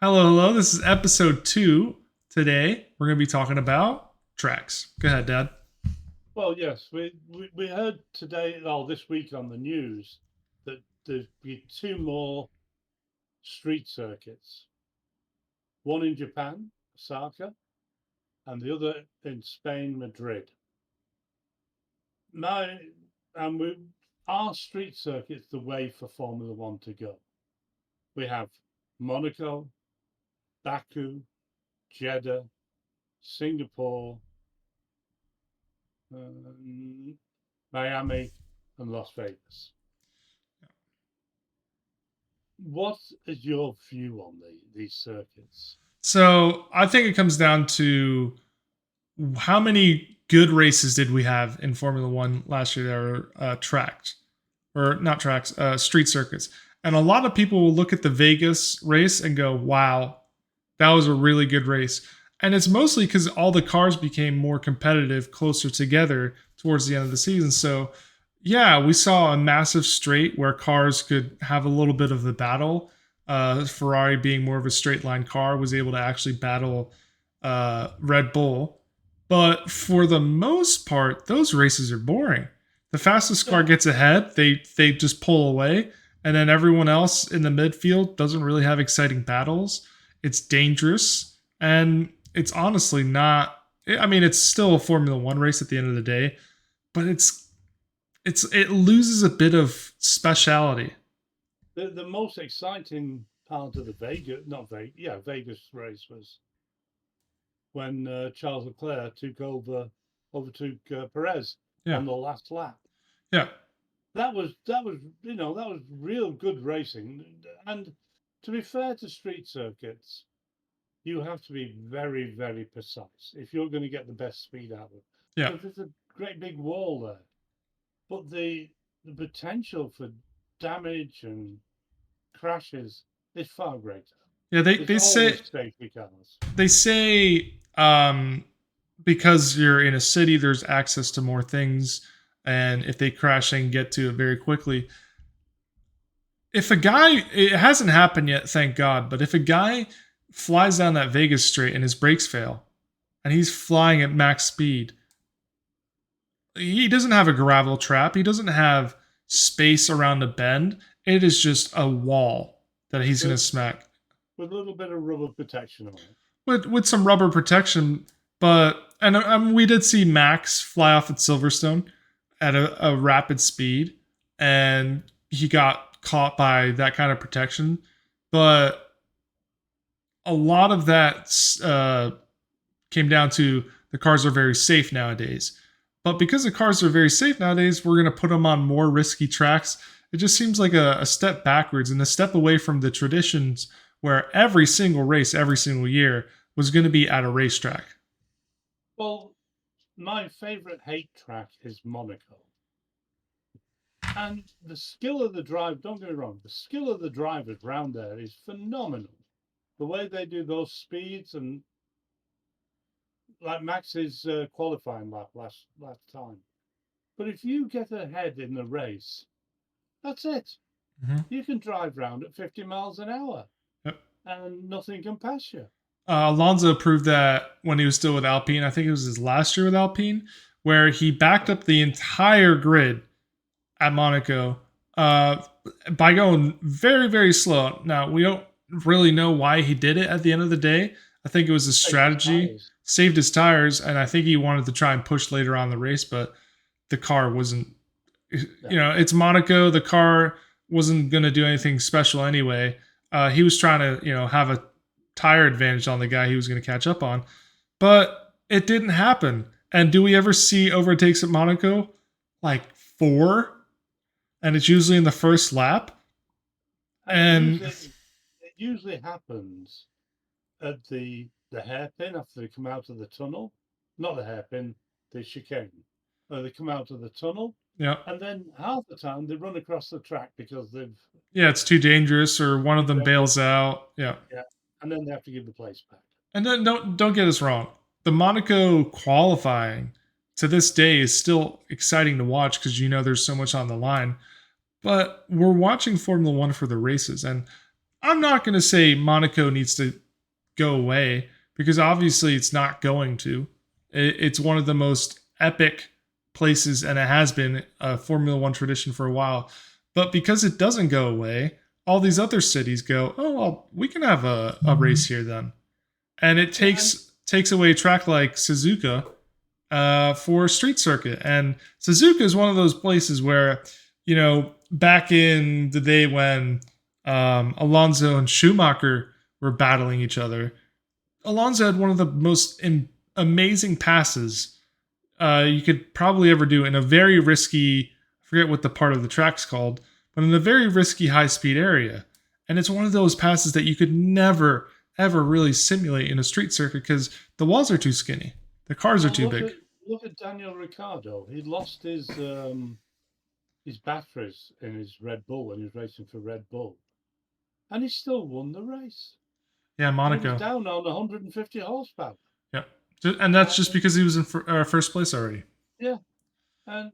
Hello, hello. This is episode 2. Today, we're going to be talking about tracks. Go ahead, Dad. Well, yes, we heard today, or this week on the news, that there'd be two more street circuits, one in Japan, Osaka, and the other in Spain, Madrid. Now, and we, our street circuit's the way for Formula One to go. We have Monaco, Baku, Jeddah, Singapore, Miami, and Las Vegas. What is your view on these circuits? So, I think it comes down to how many good races did we have in Formula One last year that were tracked, or not tracks, street circuits. And a lot of people will look at the Vegas race and go, wow, that was a really good race. And it's mostly because all the cars became more competitive closer together towards the end of the season. So, yeah, we saw a massive straight where cars could have a little bit of the battle. Ferrari, being more of a straight line car, was able to actually battle Red Bull. But for the most part, those races are boring. The fastest car Yeah, gets ahead, they just pull away, and then everyone else in the midfield doesn't really have exciting battles. It's dangerous, and it's honestly not. I mean, it's still a Formula One race at the end of the day, but it loses a bit of speciality. the most exciting part of the Vegas, not Vegas, yeah, Vegas race was when Charles Leclerc overtook Perez Yeah, on the last lap. yeah, That was real good racing. And to be fair to street circuits, you have to be very, very precise if you're going to get the best speed out of it, yeah, because there's a great big wall there. But the potential for damage and crashes is far greater. yeah. They There's they say always safety cars. they say because you're in a city, there's access to more things, and if they crash, they can get to it very quickly. If a guy, it hasn't happened yet, thank God, but if a guy flies down that Vegas straight and his brakes fail, and he's flying at max speed, he doesn't have a gravel trap. He doesn't have space around the bend. It is just a wall that he's going to with smack with a little bit of rubber protection on it. with some rubber protection. But and we did see Max fly off at Silverstone at a rapid speed, and he got caught by that kind of protection. But a lot of that came down to the cars are very safe nowadays. But because the cars are very safe nowadays, we're going to put them on more risky tracks. It just seems like a step backwards and a step away from the traditions where every single race, every single year was going to be at a racetrack. Well, my favorite hate track is Monaco. And the skill of the drive, don't get me wrong, the skill of the drivers round there is phenomenal. The way they do those speeds, and like Max's qualifying lap last time. But if you get ahead in the race, that's it. Mm-hmm. You can drive round at 50 miles an hour Yep. and nothing can pass you. Alonso proved that when he was still with Alpine. I think it was his last year with Alpine, where he backed up the entire grid at Monaco uh, by going very, very slow. Now, we don't really know why he did it at the end of the day. I think it was a Save his strategy, tires. saved his tires, and I think he wanted to try and push later on in the race, but the car wasn't, Yeah. it's Monaco. The car wasn't going to do anything special anyway. He was trying to, have a tire advantage on the guy he was going to catch up on, but it didn't happen. And do we ever see overtakes at Monaco? Like four, and it's usually in the first lap. And And it usually happens at the hairpin after they come out of the tunnel. Not the hairpin, the chicane. They come out of the tunnel, yeah, and then half the time they run across the track because they've yeah, it's too dangerous, or one of them dangerous. bails out. Yeah, Yeah, and then they have to give the place back. and then don't get us wrong. The Monaco qualifying to this day is still exciting to watch because there's so much on the line. But we're watching Formula One for the races, and I'm not going to say Monaco needs to go away because obviously it's not going to. It's one of the most epic places, and it has been a Formula One tradition for a while. But because it doesn't go away, all these other cities go, oh well, we can have a race here then, and it Yeah, and takes away a track like Suzuka for street circuit. And Suzuka is one of those places where, back in the day when Alonso and Schumacher were battling each other, Alonso had one of the most amazing passes you could probably ever do in a very risky, I forget what the part of the track's called, but in a very risky high speed area. And it's one of those passes that you could never, ever really simulate in a street circuit because the walls are too skinny. The cars are well, too big. look at Daniel Ricciardo. He lost his batteries in his Red Bull when he was racing for Red Bull, and he still won the race. Yeah, And he was Monaco. down on 150 horsepower. Yeah. And that's just And because he was in first place already. yeah, and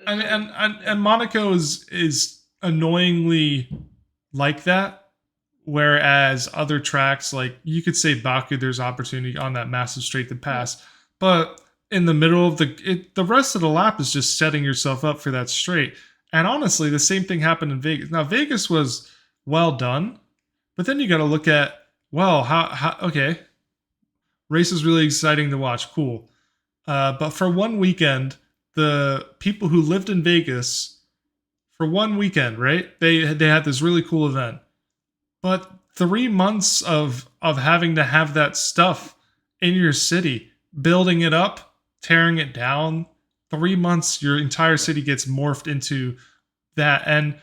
And so and and, yeah, and Monaco is annoyingly like that. Whereas other tracks, like you could say Baku, there's opportunity on that massive straight to yeah. pass, but in the middle of the rest of the lap is just setting yourself up for that straight. And honestly, the same thing happened in Vegas. Now Vegas was well done, but then you got to look at, well, how okay, race is really exciting to watch, cool. But for one weekend, the people who lived in Vegas for one weekend, right? They had this really cool event, but 3 months of having to have that stuff in your city, building it up, tearing it down, 3 months, your entire city gets morphed into that. And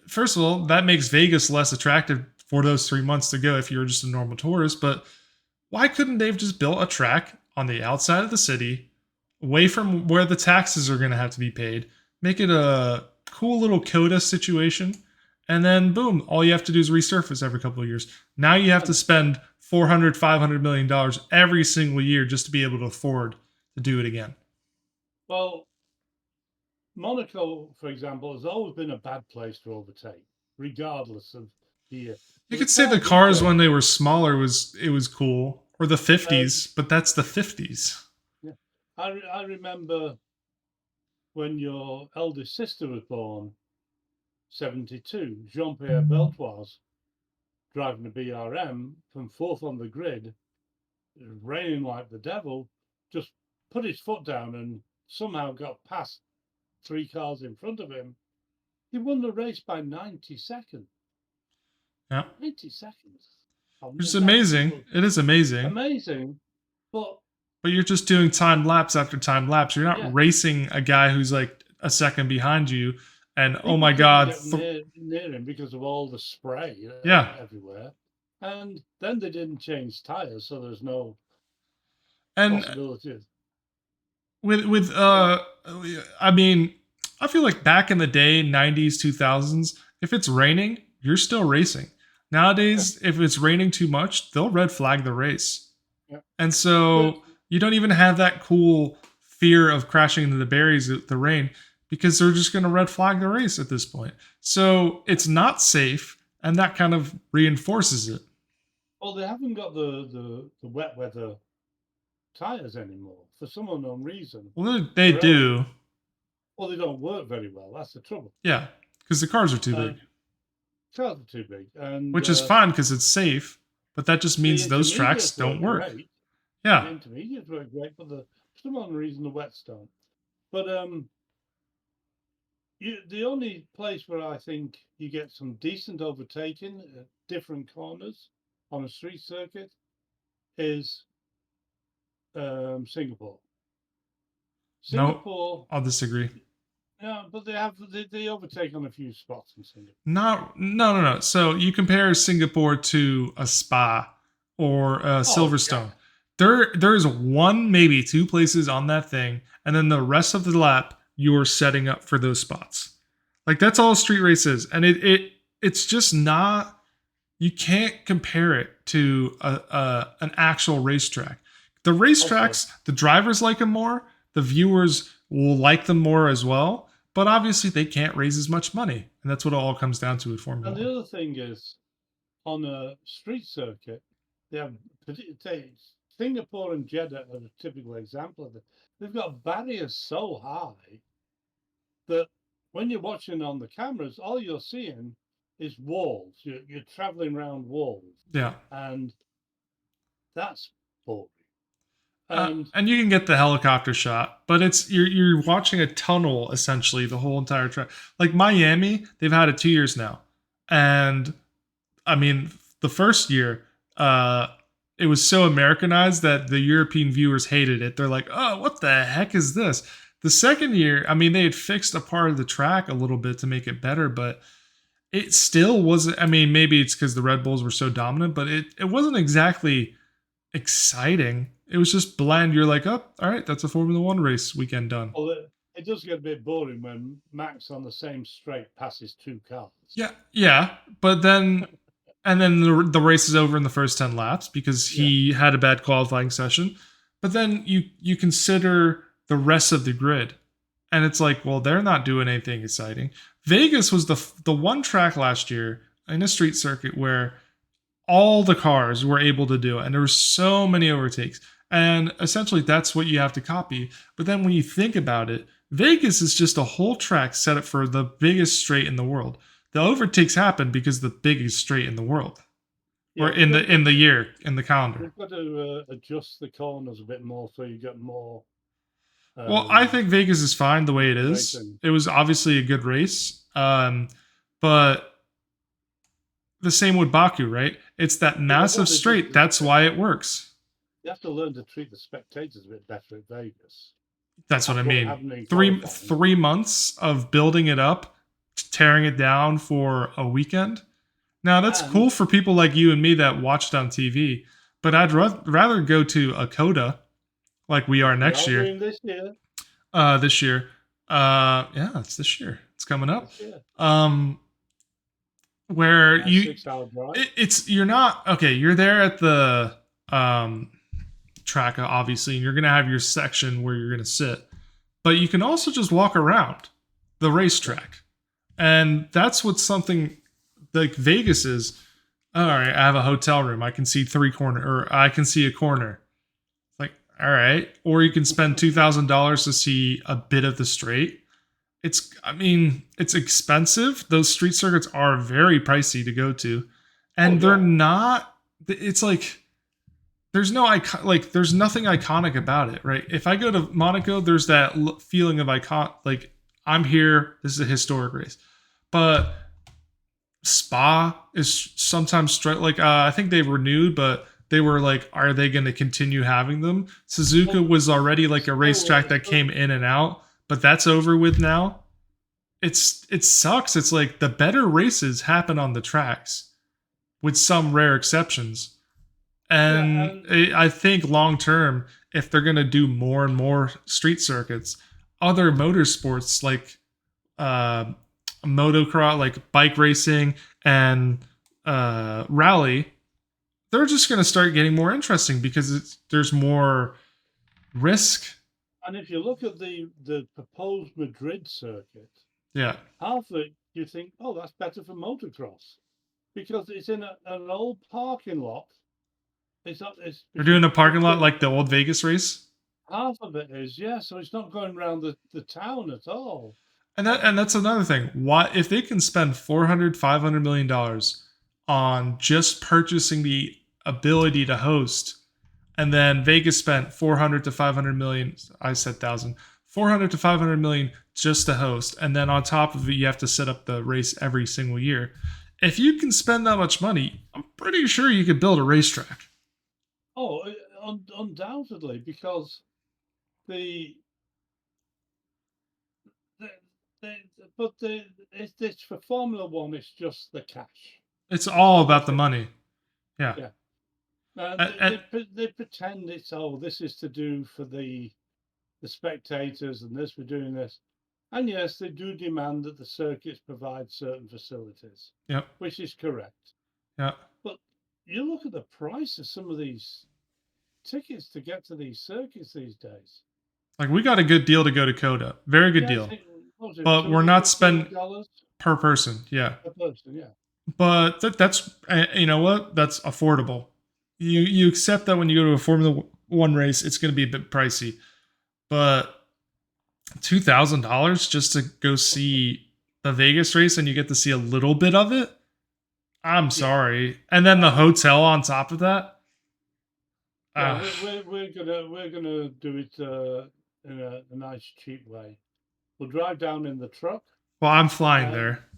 first of all, that makes Vegas less attractive for those 3 months to go if you're just a normal tourist. But why couldn't they have just built a track on the outside of the city, away from where the taxes are going to have to be paid, make it a cool little coda situation, and then boom, all you have to do is resurface every couple of years. Now you have to And, spend 400, $500 million every single year just to be able to afford to do it again. well, Monaco, for example, has always been a bad place to overtake, regardless of the year. You But the could say the cars these cars when days, they were smaller was it was cool, or the um, 50s, but that's the 50s. yeah, I remember when your eldest sister was born, 72, Jean Pierre Beltoise driving the BRM from fourth on the grid, it was raining like the devil, just put his foot down and somehow got past three cars in front of him. He won the race by 90 seconds. Yeah, 90 seconds. it's That amazing. was It is amazing. amazing. But But you're just doing time lapse after time lapse. You're not yeah, racing a guy who's like a second behind you, and oh people my couldn't god, get near him because of all the spray yeah. everywhere. And then they didn't change tires, so there's no And possibility. with Yeah, I mean, I feel like back in the day, 90s, 2000s, if it's raining, you're still racing. yeah, Nowadays, if it's raining too much, they'll red flag the race. yeah. And But so you don't even have that cool fear of crashing into the berries at the rain because they're just going to red flag the race at this point. So it's not safe, and that kind of reinforces it. well, they haven't got the wet weather tires anymore for some unknown reason. Well, they Pirelli, do, well, they don't work very well. That's the trouble. yeah, because the cars are too big, And cars are too big, and which is fine because it's safe, but that just the means those tracks intermediates don't work work. great. The Yeah, intermediates work great, but for some unknown reason the wets don't. But the only place where I think you get some decent overtaking at different corners on a street circuit is Singapore. no, Singapore, I'll disagree. yeah, but they overtake on a few spots in Singapore. Not, no, no, no. So you compare Singapore to a Spa or Oh yeah, Silverstone. There's one, maybe two places on that thing, and then the rest of the lap you're setting up for those spots. Like that's all street race is, and it's just not. You can't compare it to an actual racetrack. The also, racetracks, the drivers like them more, the viewers will like them more as well. But obviously, they can't raise as much money, and that's what it all comes down to with Formula and One. the other thing is on a street circuit, they have say, Singapore and Jeddah are a typical example of it. They've got barriers so high that when you're watching on the cameras, all you're seeing is walls. You're traveling around walls, Yeah. and that's boring. And And you can get the helicopter shot, but it's you're watching a tunnel essentially the whole entire track. Like Miami, they've had it 2 years now, and I mean the first year, it was so Americanized that the European viewers hated it. They're like, "Oh, what the heck is this?" The second year, I mean, they had fixed a part of the track a little bit to make it better, but it still wasn't. I mean, maybe it's because the Red Bulls were so dominant, but it wasn't exactly exciting. It was just bland. You're like, oh, all right, that's a Formula One race weekend done. well, it does get a bit boring when Max on the same straight passes two cars. Yeah, yeah, but then and then the race is over in the first 10 laps because he had a bad qualifying session. But then you consider the rest of the grid, and it's like, well, they're not doing anything exciting. Vegas was the one track last year in a street circuit where all the cars were able to do it, and there were so many overtakes. And essentially, that's what you have to copy. But then when you think about it, Vegas is just a whole track set up for the biggest straight in the world. The overtakes happen because the biggest straight in the world, or in the year in the calendar. We've got to adjust the corners a bit more so you get more. Well, I think Vegas is fine the way it is. Racing. It was obviously a good race, but the same with Baku, right? It's that massive straight. That's why it works. You have to learn to treat the spectators a bit better at Vegas. That's what I mean. 3 months of building it up, tearing it down for a weekend. Now that's cool for people like you and me that watched on TV, but I'd rather go to a COTA like we are next year. This year. This year. Yeah, it's this year. It's coming up. Where you it's you're not okay, you're there at the track obviously, and you're going to have your section where you're going to sit. But you can also just walk around the racetrack. And that's what something like Vegas is. All right, I have a hotel room. I can see I can see a corner. Like, all right. Or you can spend $2,000 to see a bit of the straight. I mean, it's expensive. Those street circuits are very pricey to go to. And they're not, it's like, there's there's nothing iconic about it, right? If I go to Monaco, there's that feeling of like I'm here. This is a historic race, but Spa is sometimes I think they renewed, but they were like, are they going to continue having them? Suzuka was already like a racetrack that came in and out, but that's over with now. It sucks. It's like the better races happen on the tracks, with some rare exceptions. And I think long term, if they're going to do more and more street circuits, other motorsports like motocross, like bike racing and rally, they're just going to start getting more interesting because there's more risk. And if you look at the proposed Madrid circuit, half of it you think, oh, that's better for motocross because it's in an old parking lot. They're doing a parking lot like the old Vegas race. Half of it is, yeah. So it's not going around the town at all. And that's another thing. Why, if they can spend $400-500 million on just purchasing the ability to host, and then Vegas spent 400 to 500 million. I said 1,000. 400 to 500 million just to host, and then on top of it, you have to set up the race every single year. If you can spend that much money, I'm pretty sure you could build a racetrack. Oh, undoubtedly, because it's for Formula One. It's just the cash. It's all about the money. Yeah. They pretend it's this is to do for the spectators, and this we're doing this, and yes, they do demand that the circuits provide certain facilities. Yep. Which is correct. Yeah. But you look at the price of some of these tickets to get to these circuits these days. Like, we got a good deal to go to COTA. Very good deal. But we're not spending per person. Yeah. Per person, yeah. but that's you know what? That's affordable. You accept that when you go to a Formula One race, it's going to be a bit pricey, but $2,000 just to go see the Vegas race and you get to see a little bit of it. I'm Yeah. sorry, and then the hotel on top of that. Well, Uh, we're gonna do it in a nice cheap way. We'll drive down in the truck. well, I'm flying And there.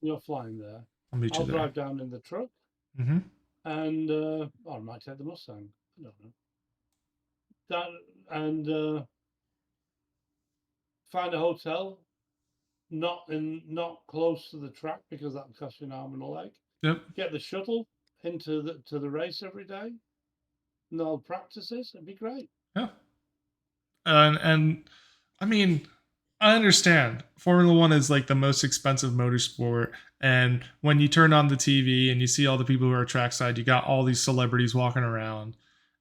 you're flying there. I'll meet you I'll there. drive down in the truck, Mm-hmm. and I might take the Mustang. I don't know. That and find a hotel not close to the track because that'll cost you an arm and a leg. Yep. Get the shuttle into the race every day. No practices. It'd be great. Yeah. And I mean, I understand Formula One is like the most expensive motorsport, and when you turn on the TV and you see all the people who are trackside, you got all these celebrities walking around,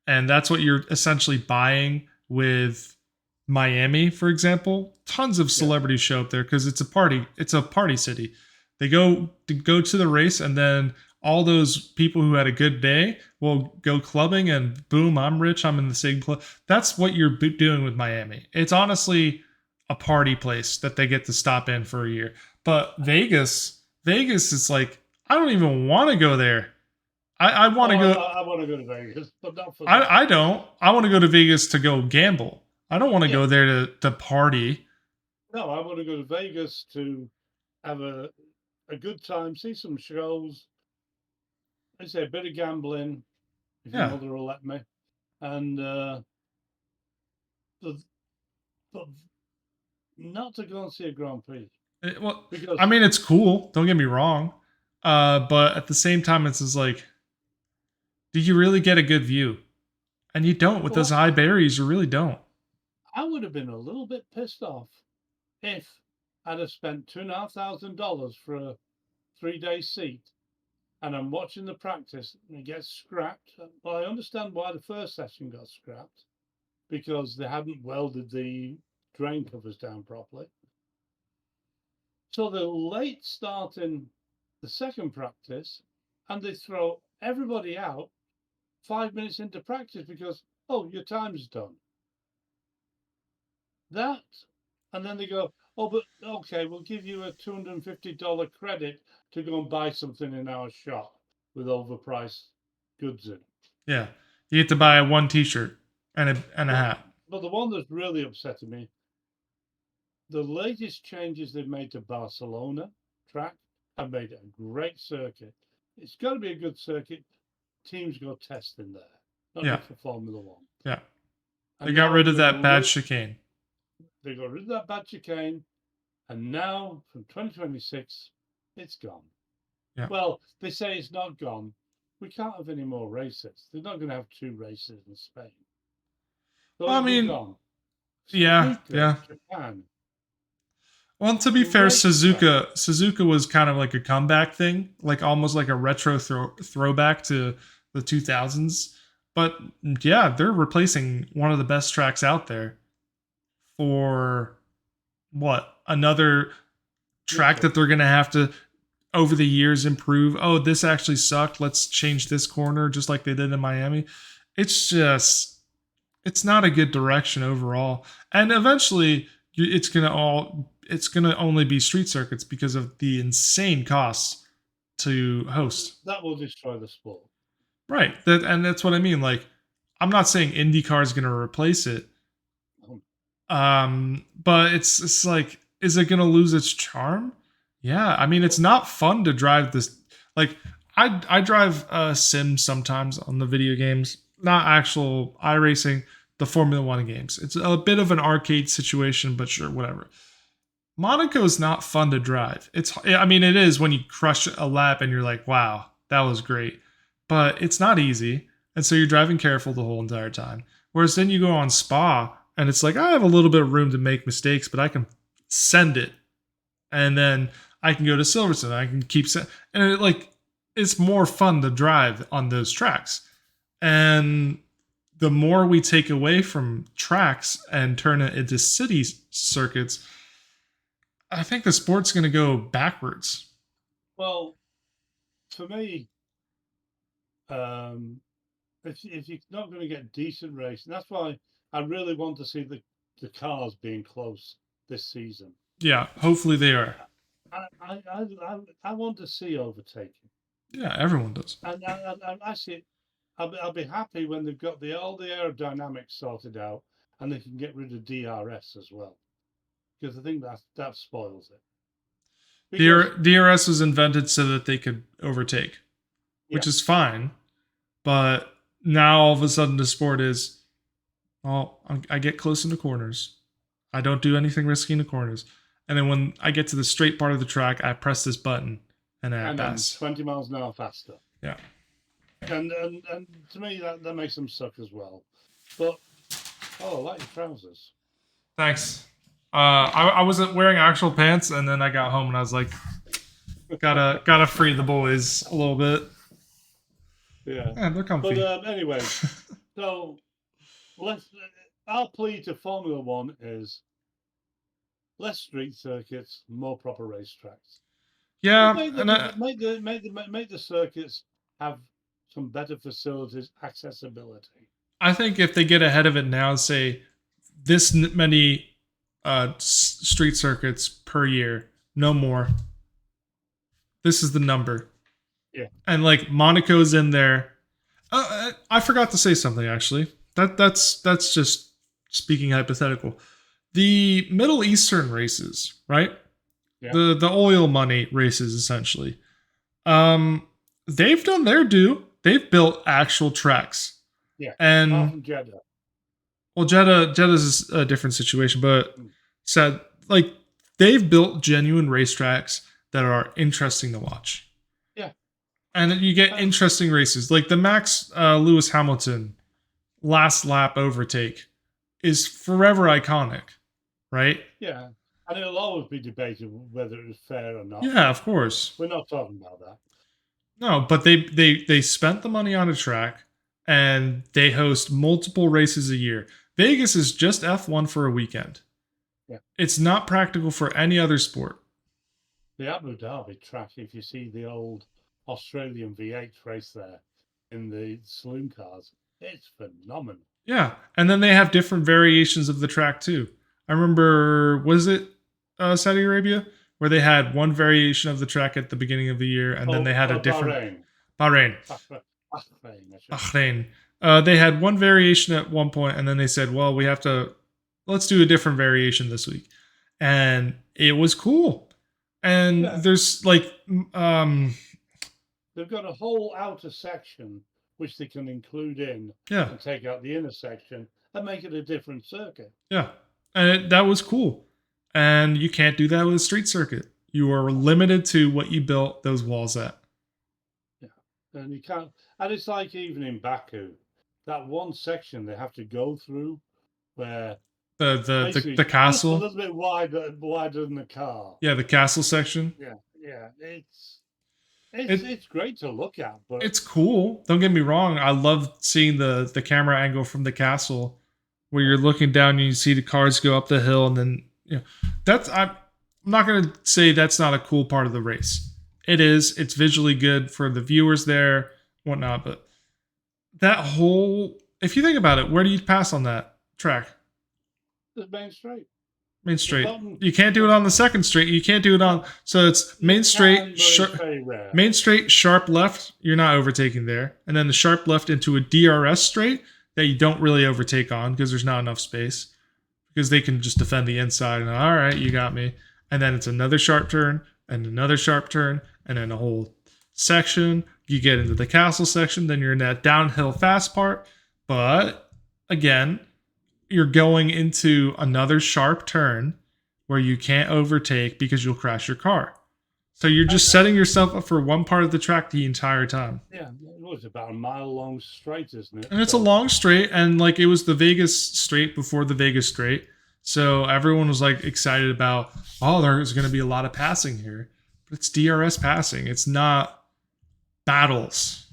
and that's what you're essentially buying with Miami, for example. Tons of Yeah. celebrities show up there because it's a party. It's a party city. They go to the race, and then all those people who had a good day will go clubbing, and boom, I'm rich. I'm in the same club. That's what you're doing with Miami. It's honestly a party place that they get to stop in for a year. But Vegas is like I don't even want to go there. I want Oh, to go. I want to go to Vegas, but not for that. I don't. I want to go to Vegas to go gamble. I don't want to Yeah. go there to party. No, I want to go to Vegas to have a good time, see some shows. I say a bit of gambling, if your Yeah. mother will let me, and but, but not to go and see a Grand Prix Well, I because mean, it's cool. Don't get me wrong. But at the same time, it's just like, do you really get a good view? And you don't with those well, high berries. You really don't. I would have been a little bit pissed off if I'd have spent $2,500 for a 3-day seat and I'm watching the practice and it gets scrapped. Well, I understand why the first session got scrapped because they hadn't welded the drain covers down properly. So they're late starting the second practice and they throw everybody out 5 minutes into practice because, oh, your time's done. That, and then they go, oh, but okay, we'll give you a $250 credit to go and buy something in our shop with overpriced goods in. Yeah. You get to buy one T-shirt and a But hat. but the one that's really upsetting me, the latest changes they've made to Barcelona track have made it a great circuit. It's got to be a good circuit. Teams go testing there, not Yeah. just for Formula One. Yeah. They And got now rid of that bad chicane. they got rid of that bad chicane, and now from 2026, it's gone. Yeah. Well, they say it's not gone. We can't have any more races. They're not going to have 2 races in Spain. So Well, I it'll be mean, gone. yeah, Suzuka, yeah. Japan, Well, to be fair, great track. Suzuka was kind of like a comeback thing, like almost like a retro throwback to the 2000s. But yeah, they're replacing one of the best tracks out there for what? Another track Nothing. that they're going to have to over the years improve. Oh, this actually sucked. Let's change this corner just like they did in Miami. It's just it's not a good direction overall. And eventually it's going to only be street circuits because of the insane costs to host. That will destroy the sport. Right. And that's what I mean. Like I'm not saying IndyCar is going to replace it. Um, But it's like is it going to lose its charm? Yeah. I mean, it's not fun to drive this like I drive sims sometimes on the video games, not actual iRacing, the Formula One games. It's a bit of an arcade situation, but sure, whatever. Monaco is not fun to drive. I mean, it is when you crush a lap and you're like, wow, that was great. But it's not easy. And so you're driving careful the whole entire time. Whereas then you go on Spa and it's like, I have a little bit of room to make mistakes, but I can send it. And then I can go to Silverstone. I can and it's more fun to drive on those tracks. And the more we take away from tracks and turn it into city circuits, I think the sport's going to go backwards. well, for me, if you're not going to get decent racing, that's why I really want to see the cars being close this season. Yeah, hopefully they are. I want to see overtaking, Yeah, everyone does. and I see. I'll be happy when they've got all the aerodynamics sorted out, and they can get rid of DRS as well, because I think that spoils it. Because DRS was invented so that they could overtake, which yeah, is fine. But now all of a sudden the sport is, well, I get close into corners. I don't do anything risky in the corners. And then when I get to the straight part of the track, I press this button and then I and then pass. 20 miles an hour faster. Yeah. And to me that makes them suck as well. But I like your trousers. Thanks. I wasn't wearing actual pants, and then I got home and I was like, gotta free the boys a little bit. Yeah, they're comfy. But anyway, so our plea to Formula One is less street circuits, more proper racetracks. Yeah, make the circuits have some better facilities, accessibility. I think if they get ahead of it now, say this many street circuits per year, no more. This is the number. Yeah. And like Monaco's in there. I forgot to say something actually. That's just speaking hypothetical. The Middle Eastern races, right? Yeah. The oil money races essentially. They've done their due. They've built actual tracks. Yeah. And Jeddah. Well, Jeddah's a different situation, but said like they've built genuine racetracks that are interesting to watch. Yeah, and you get interesting races like the Max Lewis Hamilton last lap overtake is forever iconic, right? Yeah, and it'll always be debated whether it was fair or not. Yeah, of course. We're not talking about that. No, but they spent the money on a track and they host multiple races a year. Vegas is just F1 for a weekend. Yeah. It's not practical for any other sport. The Abu Dhabi track, if you see the old Australian V8 race there in the saloon cars, it's phenomenal. Yeah, and then they have different variations of the track too. I remember, was it Saudi Arabia? Where they had one variation of the track at the beginning of the year, and then they had a different... Bahrain. They had one variation at one point, and then they said, well, let's do a different variation this week. And it was cool. And there's like... they've got a whole outer section which they can include in and take out the inner section and make it a different circuit. Yeah. And that was cool. And you can't do that with a street circuit. You are limited to what you built those walls at. Yeah. And you can't, and it's like even in Baku, that one section they have to go through where the castle, a little bit wider than the car. Yeah, the castle section. Yeah. It's great to look at, but it's cool. Don't get me wrong. I love seeing the camera angle from the castle where you're looking down and you see the cars go up the hill, and then I'm not going to say that's not a cool part of the race. It is. It's visually good for the viewers there, whatnot. But that whole, if you think about it, where do you pass on that track? The main straight. Main straight. You can't do it on the second straight. You can't do it on. So it's main straight, main straight, sharp left. You're not overtaking there, and then the sharp left into a DRS straight that you don't really overtake on because there's not enough space. Because they can just defend the inside and all right, you got me. And then it's another sharp turn and another sharp turn and then a whole section. You get into the castle section, then you're in that downhill fast part. But again, you're going into another sharp turn where you can't overtake because you'll crash your car. So you're just setting yourself up for one part of the track the entire time. Yeah, it was about a mile long straight, isn't it? And it's a long straight, and like it was the Vegas straight before the Vegas straight. So everyone was like excited about, oh, there's going to be a lot of passing here. But it's DRS passing. It's not battles,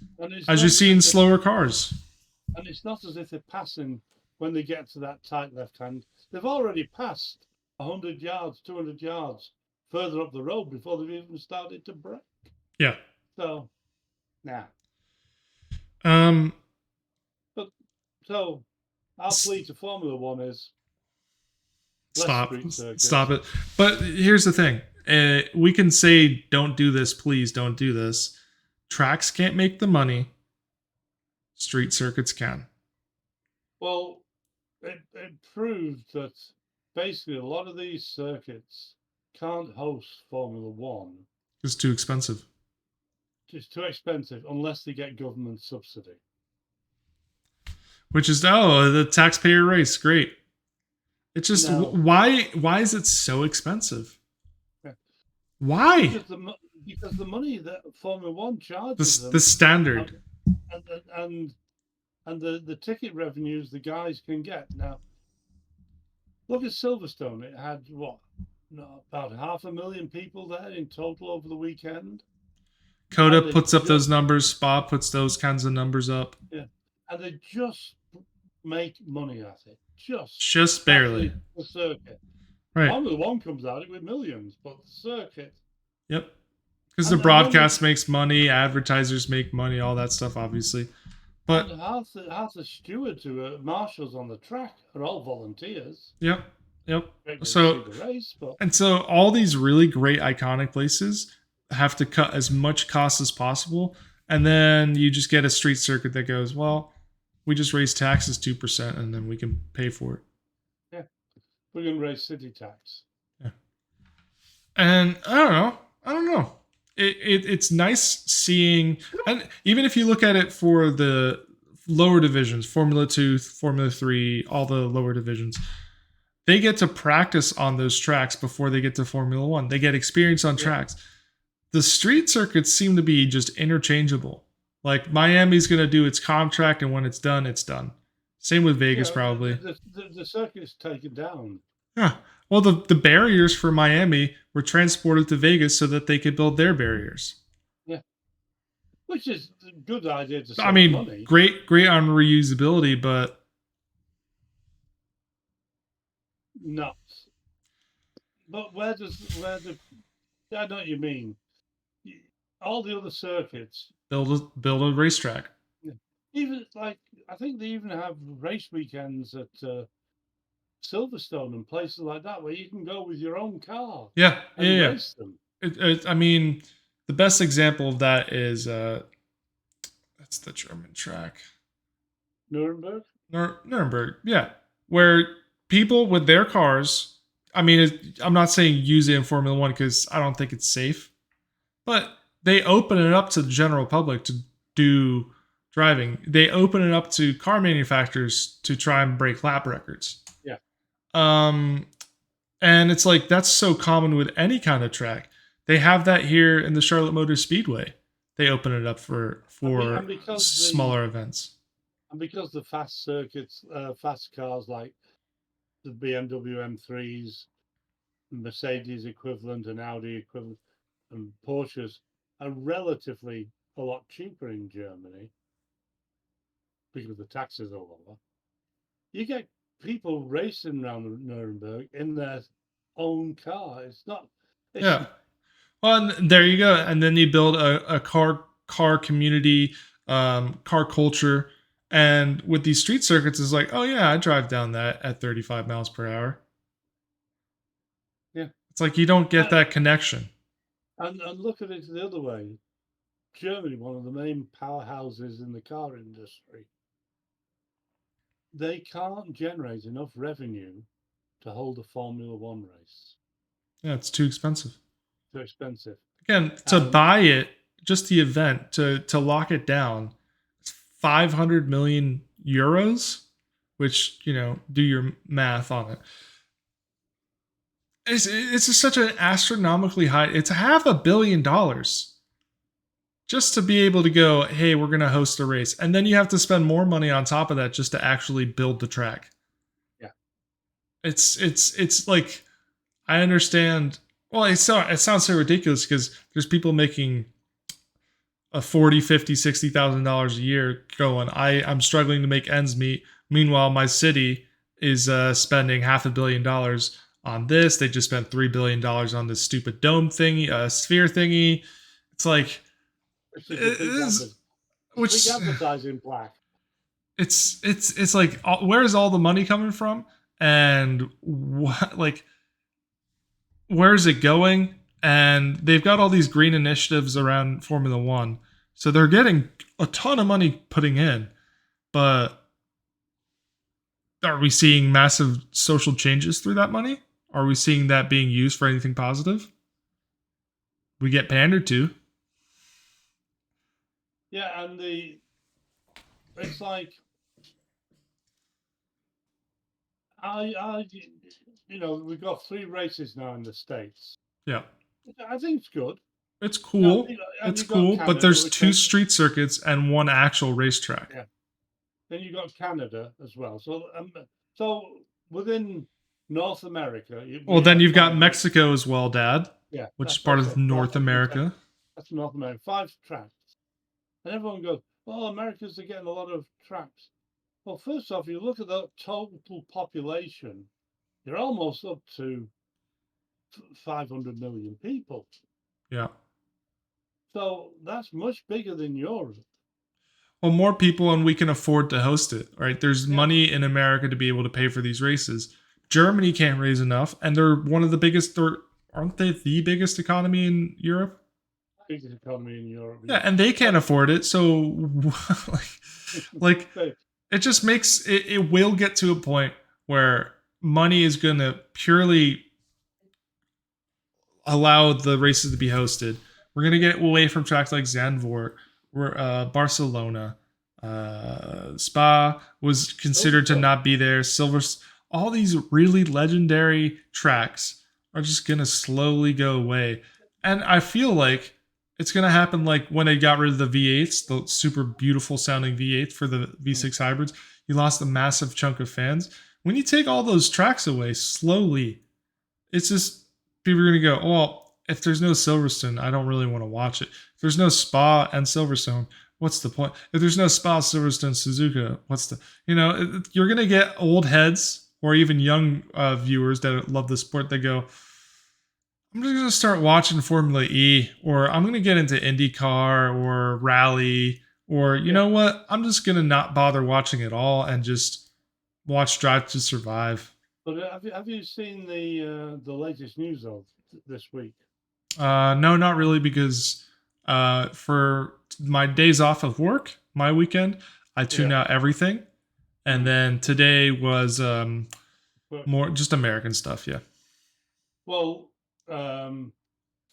as you see in slower cars. And it's not as if they're passing when they get to that tight left hand. They've already passed 100 yards, 200 yards further up the road before they've even started to brake. Yeah. So Nah. Um, But so our s- plea to Formula One is less stop, street stop circuits. it. But here's the thing: we can say, "Don't do this, please, don't do this." Tracks can't make the money. Street circuits can. Well, it proved that basically a lot of these circuits can't host Formula One. It's too expensive. It's too expensive unless they get government subsidy. Which is the taxpayer race, great. It's just Now, why is it so expensive? yeah, Why? because the money that Formula One charges The them, standard. and the ticket revenues the guys can get. Now, look at Silverstone. It had what, no, about 500,000 people there in total over the weekend, Coda and they puts up those just numbers. Spa puts those kinds of numbers up. yeah, and they just make money at it. Just That's barely. the circuit. Right. Formula One comes at it with millions, but the circuit, Yep. Because the and then broadcast makes money, advertisers make money, all that stuff, obviously. But and half the stewards who are marshals on the track are all volunteers. yep, yep. Great way to see So the race, but all these really great iconic places have to cut as much cost as possible, and then you just get a street circuit that goes, well, we just raise taxes 2%, and then we can pay for it. yeah, we're going to raise city tax. Yeah. And I don't know. It's nice seeing, and even if you look at it for the lower divisions, Formula 2, Formula 3, all the lower divisions, they get to practice on those tracks before they get to Formula 1. They get experience on tracks. The street circuits seem to be just interchangeable. Like Miami's going to do its contract, and when it's done, it's done. Same with Vegas, probably. The circuit's taken down. Yeah. Well, the barriers for Miami were transported to Vegas so that they could build their barriers. Yeah, which is a good idea to save I mean, money. great on reusability, but Nuts. But where the I know what you mean. All the other circuits, build a racetrack. even like I think they even have race weekends at Silverstone and places like that where you can go with your own car Yeah, and race them. I mean, the best example of that is that's the German track, Nuremberg. Nuremberg. Yeah, where people with their cars. I mean, I'm not saying use it in Formula One because I don't think it's safe, but they open it up to the general public to do driving. They open it up to car manufacturers to try and break lap records. Yeah. And it's like that's so common with any kind of track. They have that here in the Charlotte Motor Speedway. They open it up for smaller events. And because the fast circuits, fast cars like the BMW M3s, Mercedes equivalent, and Audi equivalent, and Porsches are relatively a lot cheaper in Germany because the taxes are lower. You get people racing around Nuremberg in their own car. It's not. Yeah. Well, and there you go. And then you build a car community, car culture. And with these street circuits, it's like, oh yeah, I drive down that at 35 miles per hour. Yeah. It's like you don't get that connection. And look at it the other way. Germany, one of the main powerhouses in the car industry, they can't generate enough revenue to hold a Formula One race. Yeah, it's too expensive. Too expensive. Again, to buy it, just the event, to lock it down, it's 500 million euros, which, do your math on it. It's just such an astronomically high, it's $500 million just to be able to go, hey, we're going to host a race. And then you have to spend more money on top of that just to actually build the track. Yeah. It's like, I understand. Well, it sounds so ridiculous because there's people making a $40,000, $50,000, $60,000 a year going, I'm struggling to make ends meet. Meanwhile, my city is spending $500 million on this. They just spent $3 billion on this stupid dome thingy, sphere thingy. It's like, Which is a It big is, it's a big which advertising plaque. it's like, where's all the money coming from, and what, like, where's it going? And they've got all these green initiatives around Formula One, so they're getting a ton of money putting in. But are we seeing massive social changes through that money? Are we seeing that being used for anything positive? We get pandered to. Yeah, and it's like I we've got 3 races now in the States. Yeah, I think it's good. it's Now, cool. and It's you got cool, but Canada, there's which two street circuits and one actual racetrack. yeah. Then you got Canada as well. So within North America, Well, we then have you've got 5 races. Mexico as well, Dad, Yeah, which is part that's of it. Five, North I was going to say America. that's North America. 5 tracks, and everyone goes, "Well, Americans are getting a lot of tracks." Well, first off, you look at the total population, you're almost up to 500 million people. Yeah. So that's much bigger than Europe. Well, more people, and we can afford to host it, right? There's Yeah, money in America to be able to pay for these races. Germany can't raise enough, and they're one of the biggest, or aren't they the biggest economy in Europe? biggest economy in Europe. Yeah, Yeah, and they can't but afford it. So, like they, it just makes it, it will get to a point where money is going to purely allow the races to be hosted. We're going to get away from tracks like Zandvoort, where Barcelona, Spa was considered to Silverstone. not be there. Silver, all these really legendary tracks are just going to slowly go away. And I feel like it's going to happen like when they got rid of the V8s, the super beautiful sounding V8 for the V6 hybrids. You lost a massive chunk of fans. When you take all those tracks away slowly, it's just people are gonna go, well, if there's no Silverstone, I don't really want to watch it. If there's no Spa and Silverstone, what's the point? If there's no Spa, Silverstone, Suzuka, what's the, you're gonna get old heads or even young viewers that love the sport. They go, I'm just gonna start watching Formula E, or I'm gonna get into IndyCar or Rally, or you Yeah, know what? I'm just gonna not bother watching it all and just watch Drive to Survive. but have you seen the latest news of this week? No, not really, because for my days off of work, my weekend, I tune Yeah. out everything, and Mm. then today was But more just American stuff. Yeah, well,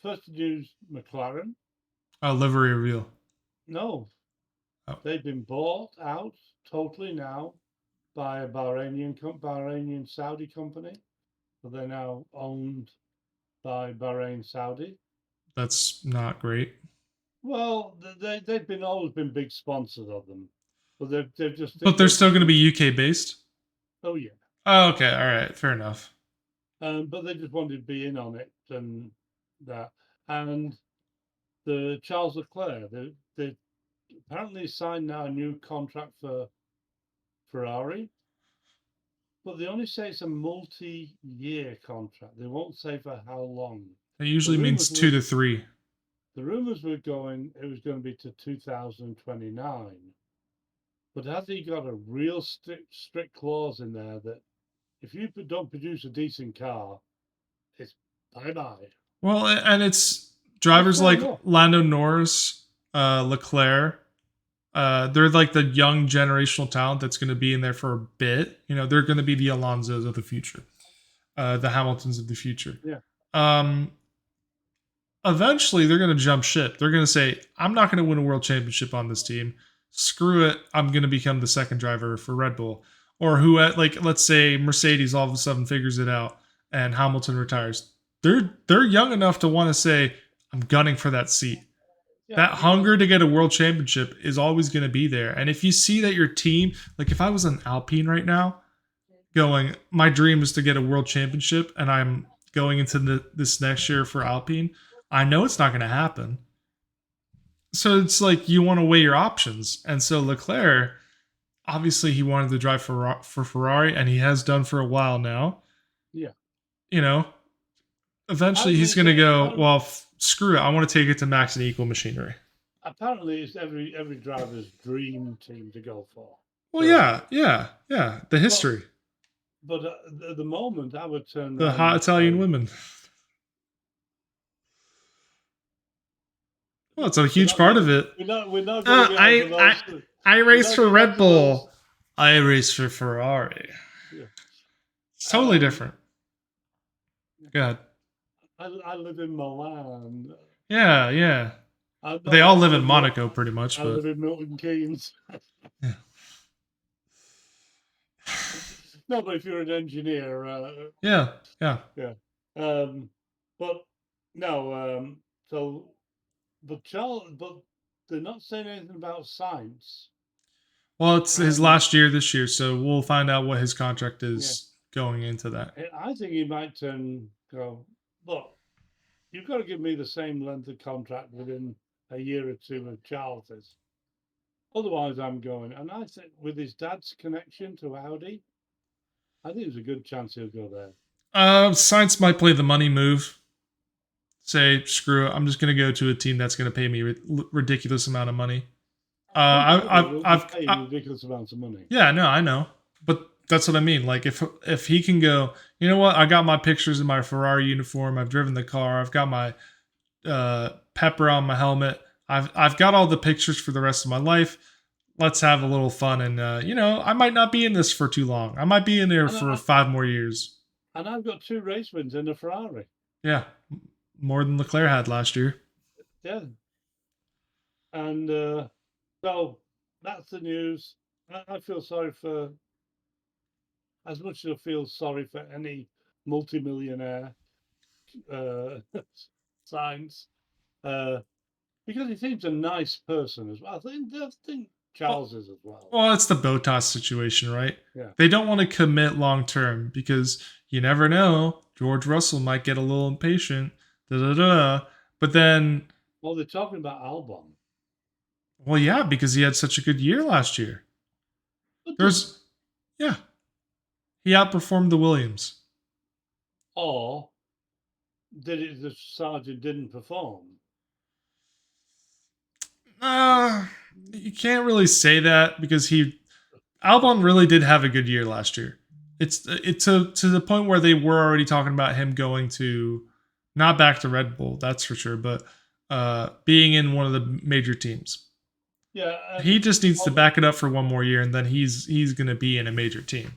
first news, McLaren. livery reveal. No, Oh, they've been bought out totally now by a Bahrainian Saudi company. So they're now owned by Bahrain Saudi. that's not great. Well, they've been always been big sponsors of them, but they've just But they're still going to be UK based. oh yeah, Oh, okay, all right, fair enough. but they just wanted to be in on it and that. And the Charles Leclerc, they apparently signed now a new contract for Ferrari, but they only say it's a multi-year contract. They won't say for how long. That The usually means rumors 2 to 3. were going it was going to be to 2029. But has he got a real strict clause in there that if you don't produce a decent car, it's bye bye? Well, and it's That's drivers fair like enough. Lando Norris, Leclerc. They're like the young generational talent that's going to be in there for a bit. They're going to be the Alonsos of the future, the Hamiltons of the future. Yeah. Um, Eventually, they're going to jump ship. They're going to say, I'm not going to win a world championship on this team. Screw it. I'm going to become the second driver for Red Bull. Or like, let's say Mercedes all of a sudden figures it out and Hamilton retires. They're young enough to want to say, I'm gunning for that seat. Yeah, That because hunger to get a world championship is always going to be there. And if you see that your team, like if I was an Alpine right now, going, my dream is to get a world championship, and I'm going into this next year for Alpine, I know it's not going to happen. So it's like you want to weigh your options. And so Leclerc, obviously, he wanted to drive for Ferrari, and he has done for a while now. yeah, You know, eventually as he's they going to say, go, well, screw it. I want to take it to max and equal machinery. apparently it's every driver's dream team to go for. Well, Ferrari. yeah. The But history, at the moment, I would turn the around hot and Italian say, women. Well, "Look, it's a we're huge not part gonna of it. we're not gonna get onto those. I We're race not for getting Red onto those." Bull. I race for Ferrari. Yeah. It's totally Um, different. Go ahead. I live in Milan. Yeah. I They don't all live live in in Monaco, pretty much, I but live in Milton Keynes. yeah. No, but if you're an engineer, Yeah, yeah. yeah. Um, but no, so but they're not saying anything about science. Well, it's his And last year this year, so we'll find out what his contract yeah, is going into that. I think he might turn go. Look, you've got to give me the same length of contract within a year or two of Charles's. Otherwise, I'm going. And I think with his dad's connection to Audi, I think there's a good chance he'll go there. Science might play the money move. Say, screw it. I'm just going to go to a team that's going to pay me ridiculous amount of money. Oh, yeah, they will be I've paying ridiculous amounts of money. yeah, no, I know, but that's what I mean. Like, if he can go, you know what? I got my pictures in my Ferrari uniform. I've driven the car. I've got my pepper on my helmet. I've got all the pictures for the rest of my life. Let's have a little fun, and I might not be in this for too long. I might be in there And, for I, 5 more years. and I've got 2 race wins in a Ferrari. Yeah, more than Leclerc had last year. Yeah. And so that's the news. I feel sorry for, as much as I feel sorry for any multimillionaire uh, signs, uh, because he seems a nice person as well. I think Well, Charles is as well. well, it's the Botas situation, right? Yeah. They don't want to commit long term because you never know. George Russell might get a little impatient. Da da da. But then, Well, they're talking about Albon. well, yeah, because he had such a good year last year. But There's, yeah, he outperformed the Williams. or did it the sergeant didn't perform? Uh, you can't really say that because Albon really did have a good year last year. It's to the point where they were already talking about him going to not back to Red Bull, that's for sure, but being in one of the major teams. Yeah, He and just needs to back it up for one more year, and then he's going to be in a major team.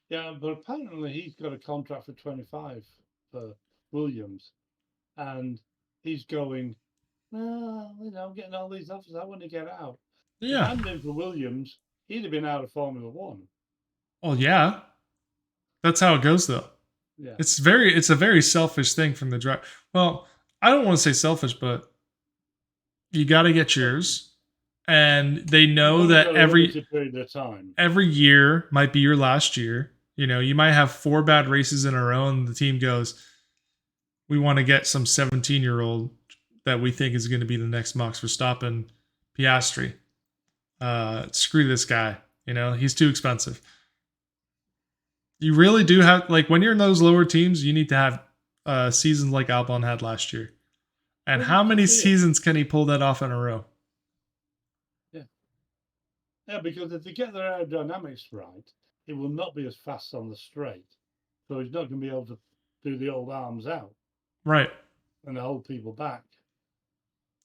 yeah, but apparently he's got a contract for 25 for Williams, and he's going. No, I'm getting all these offers. I want to get out. If it Yeah. hadn't been for Williams, he'd have been out of Formula One. Well, yeah. That's how it goes, though. Yeah. It's a very selfish thing from the driver. Well, I don't want to say selfish, but you got to get yours, and they You've know only that got a limited period of time. every year might be your last year. You might have 4 bad races in a row, and the team goes, "We want to get some 17-year-old that we think is going to be the next Max Verstappen, Piastri. Screw this guy. He's too expensive." You really do have, like, when you're in those lower teams, you need to have seasons like Albon had last year. And Well, how this many is it. seasons can he pull that off in a row? Yeah. Yeah, because if they get their aerodynamics right, it will not be as fast on the straight. So he's not going to be able to do the old arms out Right. and hold people back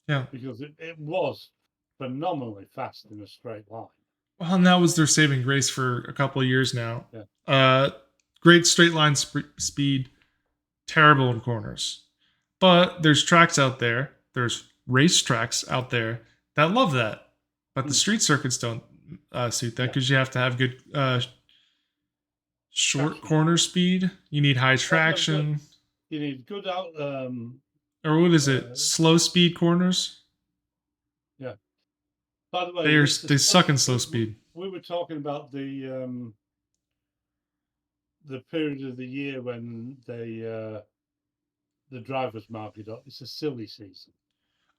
Yeah. because it was phenomenally fast in a straight line. Well, and that was their saving grace for a couple of years now. Yeah. Great straight line speed, terrible in corners. But there's tracks out there, there's race tracks out there that love that. But the street circuits don't suit that because you have to have good short Traction. corner speed. You need high traction. You need good out. Or what is it? Slow speed corners? Yeah. By the way, They suck in slow speed. We were talking about the period of the year when the drivers mark it up. It's a silly season.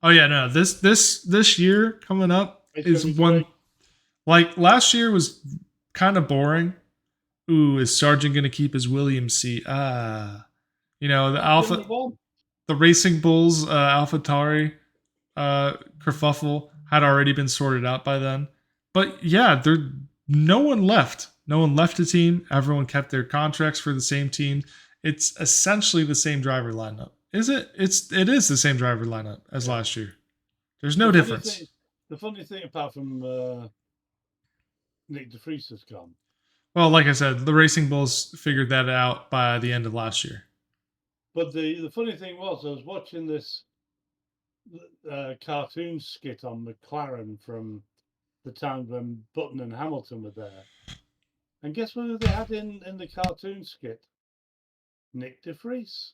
Oh yeah, no. This year coming up It's is gonna be one great. like last year was kind of boring. Ooh, is Sargent going to keep his Williams seat? The Give Alpha, them one. the Racing Bulls, AlphaTauri. kerfuffle had already been sorted out by then. But yeah, no one left. No one left the team. Everyone kept their contracts for the same team. It's essentially the same driver lineup. Is it? It is the same driver lineup as last year. There's no difference. The funny thing, apart from Nick de Vries has gone. Well, like I said, the Racing Bulls figured that out by the end of last year. But the funny thing was, I was watching this cartoon skit on McLaren from the time when Button and Hamilton were there. And guess who they had in the cartoon skit? Nick de Vries.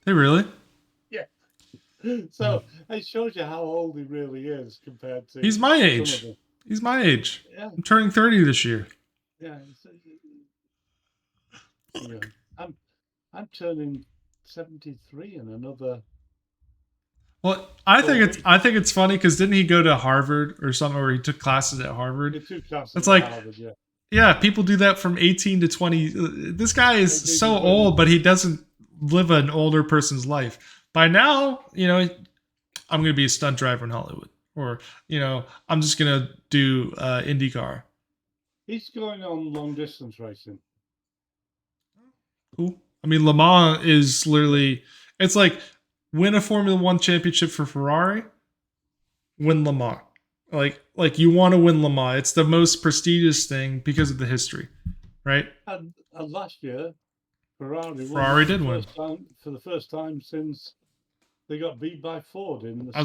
They really? Yeah. So it shows you how old he really is compared to. He's my age. He's my age. Yeah. I'm turning 30 this year. Yeah. Yeah. I'm turning 73 in another. Well, I think it's funny because didn't he go to Harvard or something, or he took classes at Harvard? It's like, Harvard, yeah. Yeah, people do that from 18 to 20. This guy is so old, but he doesn't live an older person's life. By now, I'm going to be a stunt driver in Hollywood. Or, I'm just going to do IndyCar. He's going on long distance racing. Cool. I mean, Le Mans is literally, it's like win a Formula One championship for Ferrari, win Le Mans. Like you want to win Le Mans. It's the most prestigious thing because of the history, right? And last year, Ferrari did win for the first time since they got beat by Ford in the. I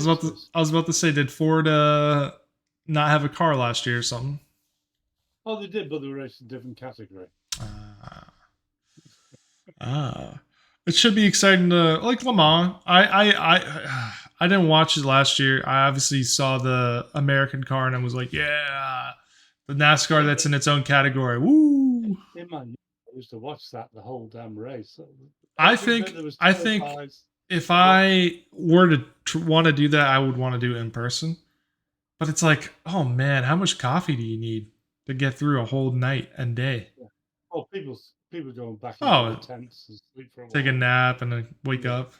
was about to say, did Ford not have a car last year or something? Oh, they did, but they were racing a different category. It should be exciting to like Le Mans. I didn't watch it last year. I obviously saw the American car and I was like, yeah, the NASCAR that's in its own category. Woo! I used to watch that the whole damn race. So I think if I were to want to do that, I would want to do it in person. But it's like, oh man, how much coffee do you need to get through a whole night and day? Yeah. Oh, people going back into the tents and sleep for a while. Take a nap and then wake up.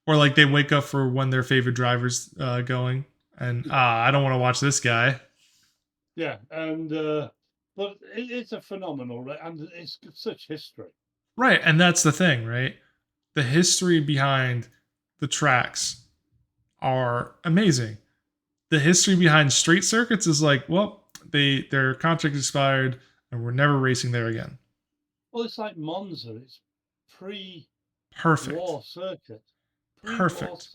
Or like they wake up for when their favorite driver's going. And I don't want to watch this guy. Yeah, and but it's a phenomenal, and it's such history. Right, and that's the thing, right? The history behind the tracks are amazing. The history behind street circuits is like, well, their contract expired and we're never racing there again. Well, it's like Monza. It's perfect circuit. Perfect.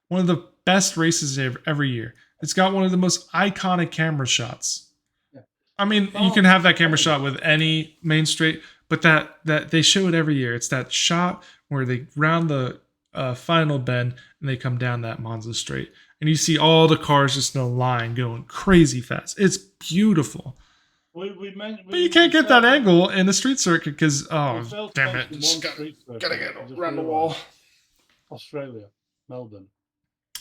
One of the best races every year. It's got one of the most iconic camera shots. Yeah. I mean, you can have that camera shot with any main straight, but that they show it every year. It's that shot where they round the final bend and they come down that Monza straight, and you see all the cars just in a line going crazy fast. It's beautiful. But you can't get that angle in the street circuit because damn it, just gotta get around the wall. Australia, Melbourne.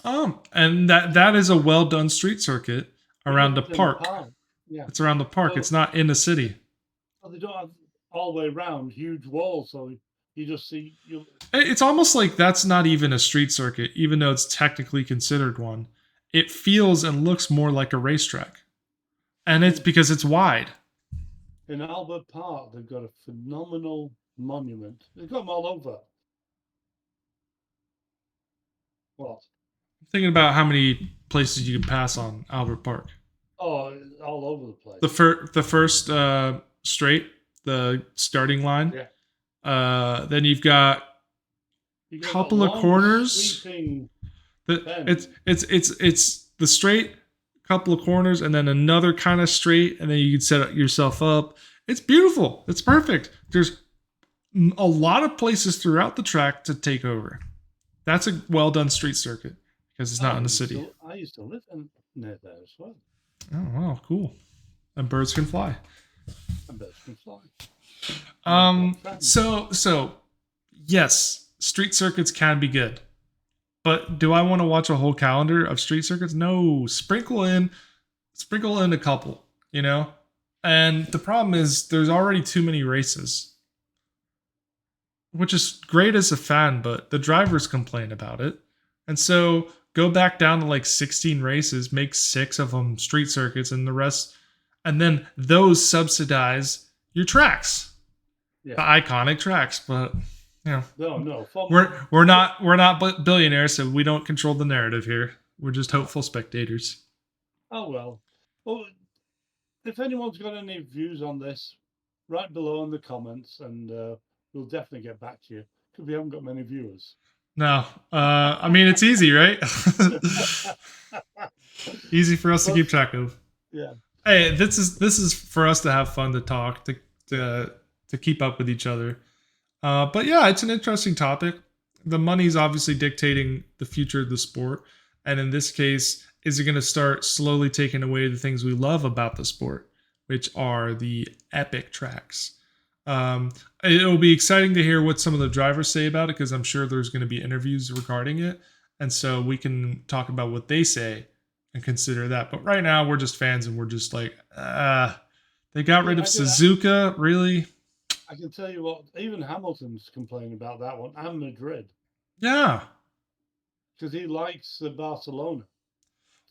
And that is a well done street circuit around the park. Yeah, it's around the park. It's not in the city. Well, they don't have all the way around huge walls, so you just see. It's almost like that's not even a street circuit, even though it's technically considered one. It feels and looks more like a racetrack, and it's because it's wide. In Albert Park, they've got a phenomenal monument. They've got them all over. What? I'm thinking about how many places you can pass on Albert Park. Oh, all over the place. The first straight, the starting line. Yeah. Then you've got a couple of corners. It's the straight, couple of corners, and then another kind of straight, and then you can set yourself up. It's beautiful. It's perfect. There's a lot of places throughout the track to take over. That's a well done street circuit because it's not in the city. I used to live near there as well. Oh wow, cool! And birds can fly. And birds can fly. So yes, street circuits can be good, but do I want to watch a whole calendar of street circuits? No, sprinkle in a couple, And the problem is there's already too many races. Which is great as a fan, but the drivers complain about it. And so go back down to like 16 races, make 6 of them street circuits, and the rest, and then those subsidize your tracks, Yeah. the iconic tracks. But you know, No. we're not billionaires, so we don't control the narrative here. We're just hopeful spectators. Oh well. Well, if anyone's got any views on this, write below in the comments, and we'll definitely get back to you because we haven't got many viewers. No, I mean it's easy, right? Easy for us to keep track of. Yeah. Hey, this is for us to have fun, to talk, to keep up with each other. But yeah, it's an interesting topic. The money's obviously dictating the future of the sport, and in this case, is it going to start slowly taking away the things we love about the sport, which are the epic tracks. It'll be exciting to hear what some of the drivers say about it, because I'm sure there's going to be interviews regarding it, and so we can talk about what they say and consider that. But right now, we're just fans, and we're just like, they got rid of Suzuka, really? I can tell you what, even Hamilton's complaining about that one, and Madrid. Yeah. Because he likes Barcelona.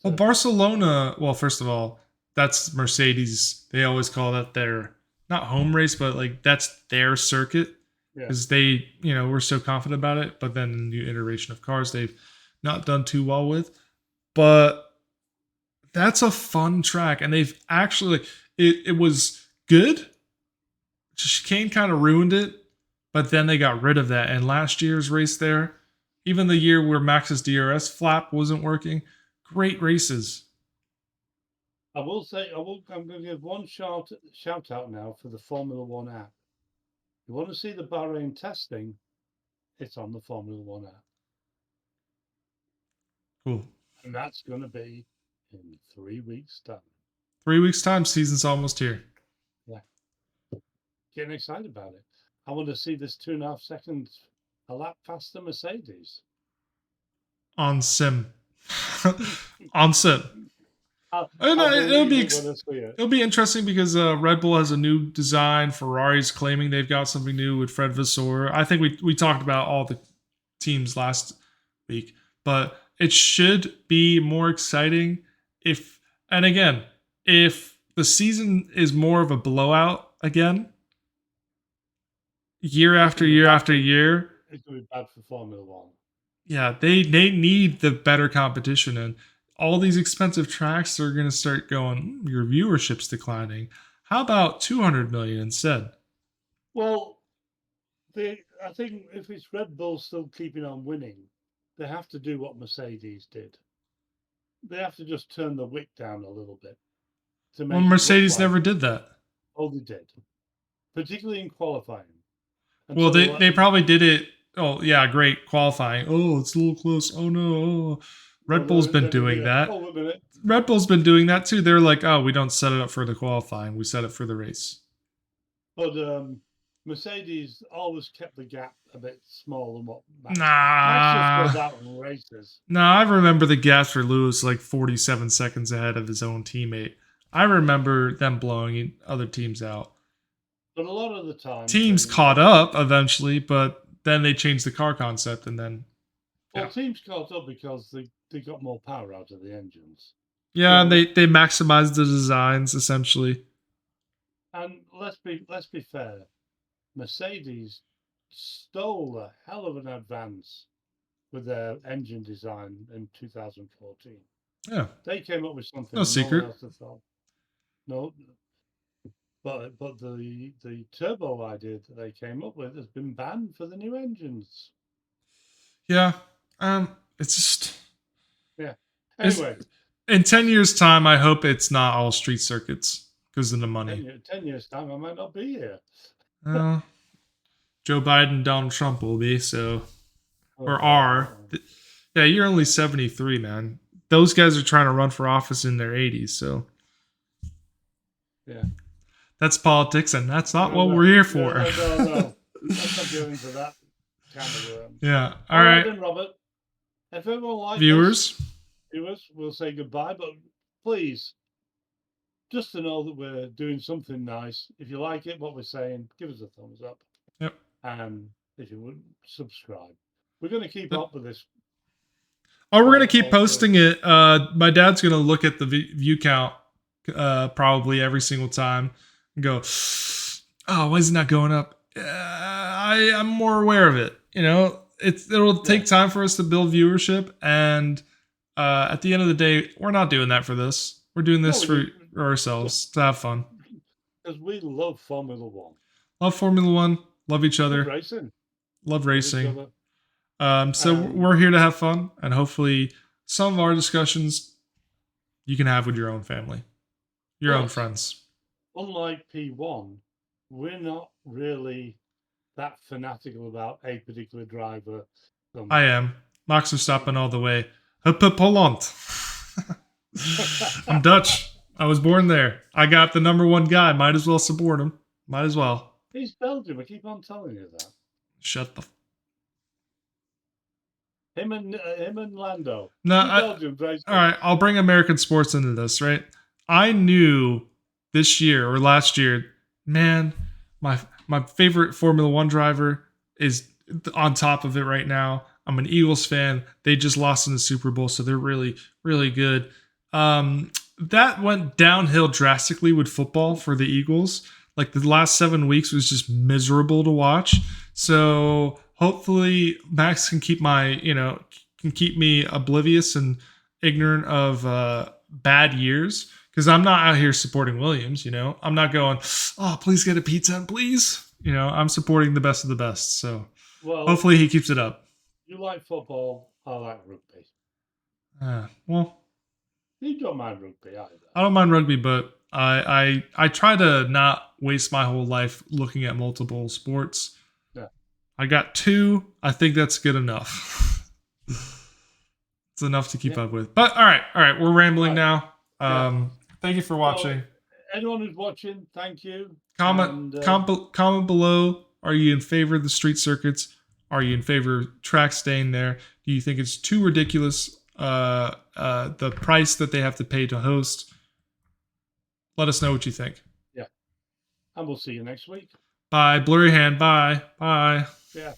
Well, Barcelona, well, first of all, that's Mercedes. They always call that their, not home race, but like that's their circuit, because they, were so confident about it. But then the new iteration of cars, they've not done too well with. But that's a fun track, and they've actually, it was good. Chicane kind of ruined it, but then they got rid of that. And last year's race there, even the year where Max's DRS flap wasn't working, great races. I will say, I'm going to give one shout out now for the Formula One app. If you want to see the Bahrain testing, it's on the Formula One app. Cool. And that's going to be in 3 weeks' time. 3 weeks' time, season's almost here. Yeah. Getting excited about it. I want to see this 2.5 seconds a lap faster Mercedes. On sim. On sim. It'll be interesting because Red Bull has a new design. Ferrari's claiming they've got something new with Fred Vasseur. I think we talked about all the teams last week, but it should be more exciting if the season is more of a blowout again, year after year after year. It's going to be bad for Formula One. Yeah, they need the better competition, and all these expensive tracks are going to start going, your viewership's declining. How about 200 million instead? Well, I think if it's Red Bull still keeping on winning, they have to do what Mercedes did. They have to just turn the wick down a little bit. Well, Mercedes never did that. Oh, they did. Particularly in qualifying. Well, they probably did it. Oh, yeah, great qualifying. Oh, it's a little close. Oh, no. Oh. Red Bull's been doing that. Red Bull's been doing that too. They're like, oh, we don't set it up for the qualifying. We set it for the race. But Mercedes always kept the gap a bit small than what Max just goes out in races. I remember the gaps for Lewis like 47 seconds ahead of his own teammate. I remember them blowing other teams out. But a lot of the time, teams caught up eventually, but then they changed the car concept, and then teams caught up because they got more power out of the engines. Yeah, they maximized the designs essentially. And let's be fair, Mercedes stole a hell of an advance with their engine design in 2014. Yeah, they came up with something. No secret. No, but the turbo idea that they came up with has been banned for the new engines. Yeah, it's just Anyway, in 10 years' time, I hope it's not all street circuits because of the money. 10 years' time, I might not be here. Joe Biden, Donald Trump will be, so. Or are. Yeah, you're only 73, man. Those guys are trying to run for office in their 80s, so. Yeah. That's politics, and that's not what we're here for. No. Let's not go into that kind of. Yeah. All right. Then, Robert, if everyone likes viewers, we'll say goodbye, but please, just to know that we're doing something nice. If you like it, what we're saying, give us a thumbs up. Yep. And if you would subscribe, we're going to keep up with this. Oh, we're gonna Or, keep or posting it. My dad's gonna look at the view count probably every single time and go, "Oh, why is it not going up?" I'm more aware of it. You know, it'll yeah. take time for us to build viewership, and at the end of the day, we're not doing that for this. We're doing No, this we for do ourselves to have fun. because we love Formula One. Love Formula One. Love each Love other. racing. Love Love each racing. other. So we're here to have fun, and hopefully, some of our discussions you can have with your own family, your own But friends. unlike P1, we're not really that fanatical about a particular driver. I am. Max Verstappen all the way. Hup hup Holland. I'm Dutch. I was born there. I got the number one guy. Might as well support him. Might as well. He's Belgium. I keep on telling you that. Shut the. Him and Lando. No, Two Belgians, right? all right. I'll bring American sports into this. Right. I knew this year or last year, man, my favorite Formula One driver is on top of it right now. I'm an Eagles fan. They just lost in the Super Bowl, so they're really, really good. That went downhill drastically with football for the Eagles. Like the last 7 weeks was just miserable to watch. So hopefully Max can keep can keep me oblivious and ignorant of bad years because I'm not out here supporting Williams. I'm not going, oh, please get a pizza, please. I'm supporting the best of the best. So hopefully he keeps it up. You like football, I like rugby. Well, You don't mind rugby either. I don't mind rugby, but I try to not waste my whole life looking at multiple sports. Yeah. I got 2. I think that's good enough. It's enough to keep up with. But all right, we're rambling now. Thank you for watching. Anyone who's watching, thank you. Comment below. Are you in favor of the street circuits? Are you in favor of track staying there? Do you think it's too ridiculous? The price that they have to pay to host. Let us know what you think. Yeah. And we'll see you next week. Bye. Blurry hand. Bye. Bye. Yeah.